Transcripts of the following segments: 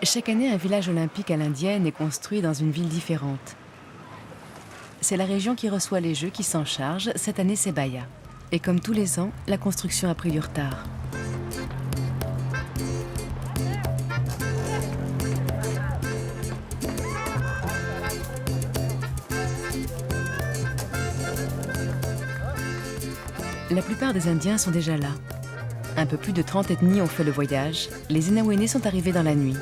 Chaque année, un village olympique à l'indienne est construit dans une ville différente. C'est la région qui reçoit les Jeux qui s'en charge. Cette année, c'est Bahia. Et comme tous les ans, la construction a pris du retard. La plupart des Indiens sont déjà là. Un peu plus de 30 ethnies ont fait le voyage. Les Inawene sont arrivés dans la nuit.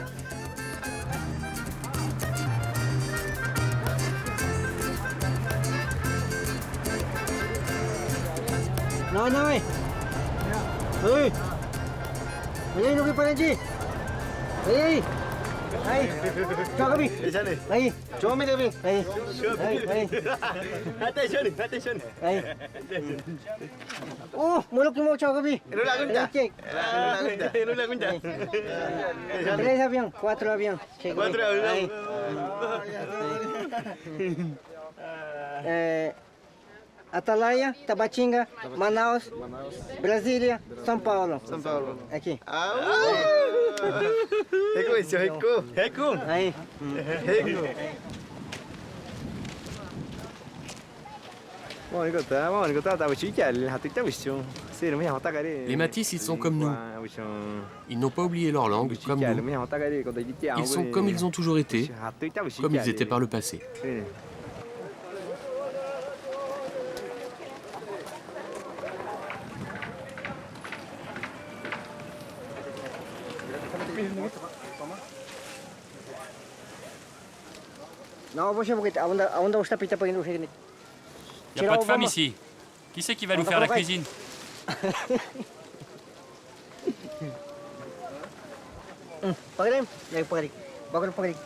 Non, non, oui. Oui. Oui, nous pas dit. Oui. Aïe. Ciao, Gabi. Aïe. Ciao, mes amis. Aïe. Aïe. Attention, attention. Aïe. Oh, muluk mo, ciao, Gabi. Ino la gunta. Ino la gunta. 3 avions, 4 avions. 4 avions. Atalaia, Tabatinga, Manaus, Brasília, São Paulo. São Paulo. Aqui. Ah, Reco isso, Reco. Reco. Aí. Reco. Les Métis, ils sont comme nous. Ils n'ont pas oublié leur langue, comme nous. Ils sont comme ils ont toujours été, comme ils étaient par le passé. Il n'y a pas de femme ici. Qui c'est qui va nous faire la cuisine? Pagalim, lagi pagalim. Bakal pagalim.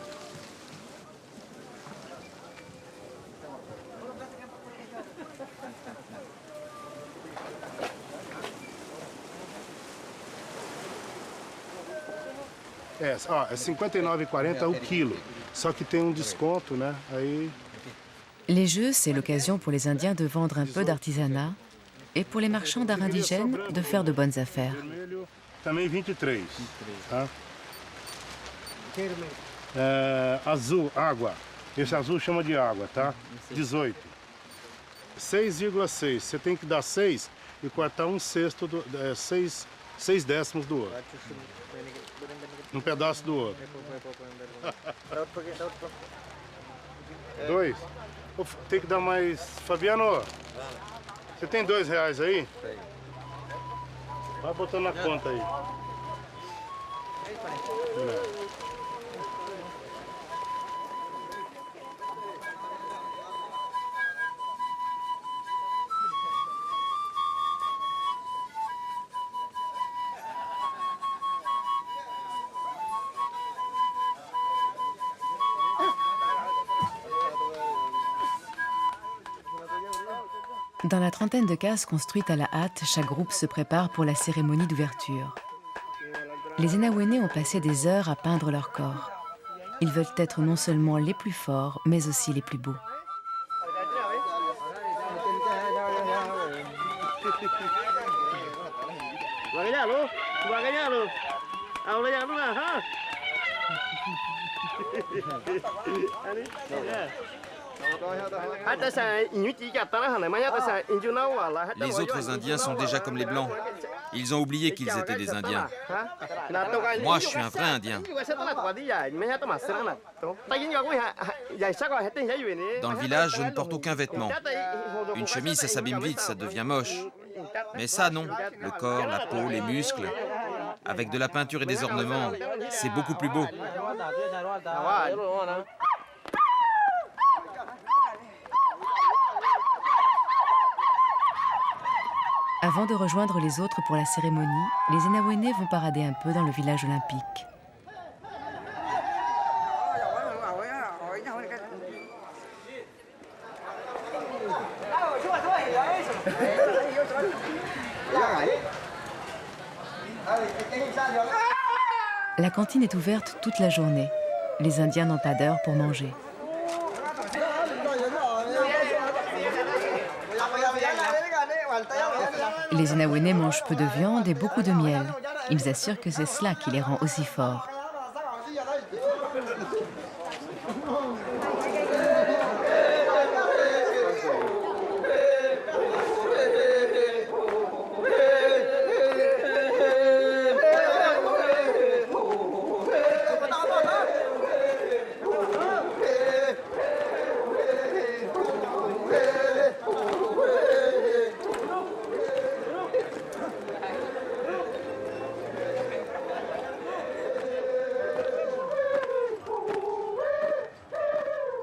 É 59,40 o quilo. Só que tem desconto, né? Aí... Les Jeux, c'est l'occasion pour les Indiens de vendre un peu d'artisanat et pour les marchands d'art indigènes de faire de bonnes affaires. Também 23. Tá? Azul, água. Esse azul chama de água, tá? 18. 6,6. Você tem que dar 6 e cortar 1/6 do... 6 décimos do outro. Um pedaço do outro. 2. Tem que dar mais... Fabiano, você tem R$2 aí? Vai botando na conta aí. Dans la trentaine de cases construites à la hâte, chaque groupe se prépare pour la cérémonie d'ouverture. Les Inawene ont passé des heures à peindre leur corps. Ils veulent être non seulement les plus forts, mais aussi les plus beaux. Les autres Indiens sont déjà comme les Blancs. Ils ont oublié qu'ils étaient des Indiens. Moi, je suis un vrai Indien. Dans le village, je ne porte aucun vêtement. Une chemise, ça s'abîme vite, ça devient moche. Mais ça, non. Le corps, la peau, les muscles. Avec de la peinture et des ornements, c'est beaucoup plus beau. Avant de rejoindre les autres pour la cérémonie, les Inawene vont parader un peu dans le village olympique. La cantine est ouverte toute la journée. Les Indiens n'ont pas d'heure pour manger. Les Inawene mangent peu de viande et beaucoup de miel. Ils assurent que c'est cela qui les rend aussi forts.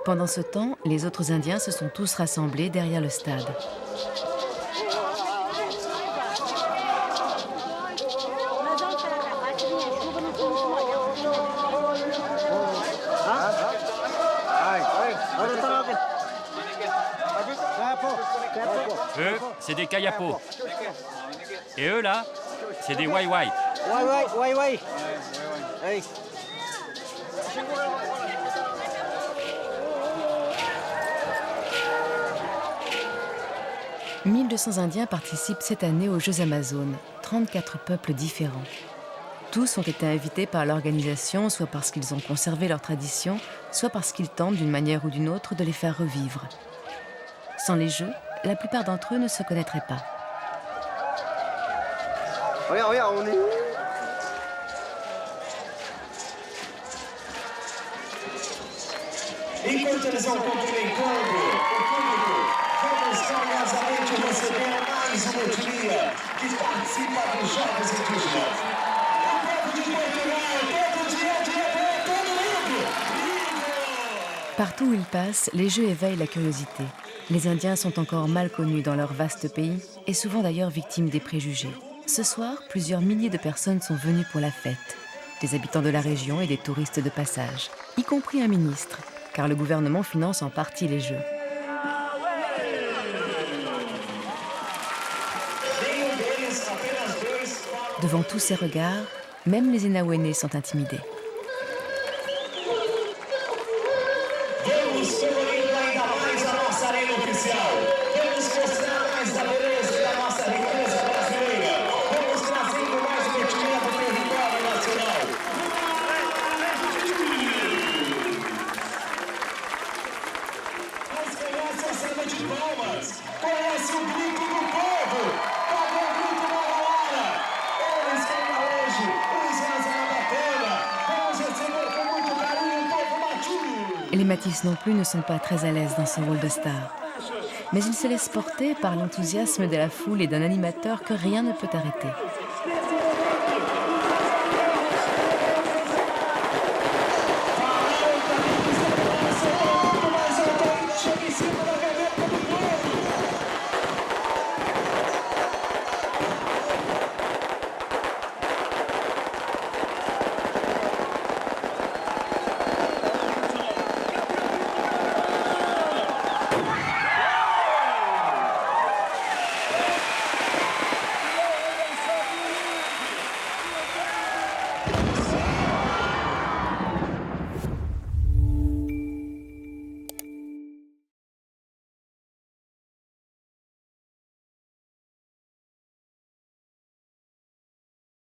Pendant ce temps, les autres Indiens se sont tous rassemblés derrière le stade. Eux, c'est des Kayapos. Et eux, là, c'est des Wai Wai. Wai. Hey. 1200 Indiens participent cette année aux Jeux Amazones, 34 peuples différents. Tous ont été invités par l'organisation, soit parce qu'ils ont conservé leurs traditions, soit parce qu'ils tentent d'une manière ou d'une autre de les faire revivre. Sans les Jeux, la plupart d'entre eux ne se connaîtraient pas. Regarde, on est où? Enquanto eles vão cumprimentando o público, vamos carinhosamente receber mais uma etnia que participa dos Jogos Indígenas. O povo de Portugal, todo dia, todo mundo! Partout où ils passent, les Jeux éveillent la curiosité. Les Indiens sont encore mal connus dans leur vaste pays et souvent d'ailleurs victimes des préjugés. Ce soir, plusieurs milliers de personnes sont venues pour la fête. Des habitants de la région et des touristes de passage, y compris un ministre, car le gouvernement finance en partie les Jeux. Devant tous ces regards, même les Enawene sont intimidés. Les Métis non plus ne sont pas très à l'aise dans son rôle de star. Mais ils se laissent porter par l'enthousiasme de la foule et d'un animateur que rien ne peut arrêter.